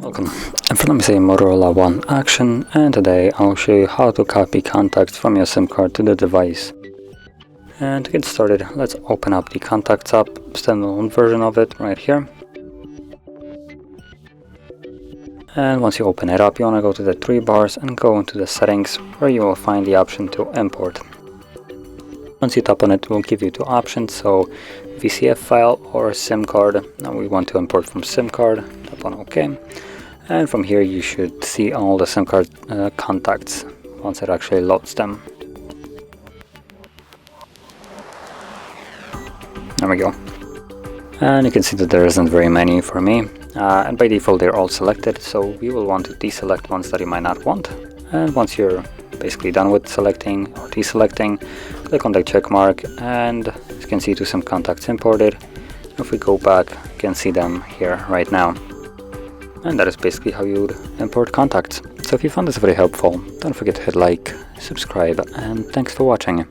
Welcome. In front of me is a Motorola One Action, and today I'll show you how to copy contacts from your SIM card to the device. And to get started, let's open up the Contacts app, standalone version of it right here. And once you open it up, you want to go to the three bars and go into the settings, where you will find the option to import. Once you tap on it, it will give you two options, so VCF file or SIM card. Now we want to import from SIM card, tap on OK. And from here you should see all the SIM card contacts once it actually loads them. There we go. And you can see that there isn't very many for me. And by default they're all selected, so we will want to deselect ones that you might not want. And once you're basically done with selecting or deselecting, click on the check mark, and as you can see, to some contacts imported. If we go back, you can see them here right now. And that is basically how you would import contacts. So if you found this very helpful, don't forget to hit like, subscribe, and thanks for watching.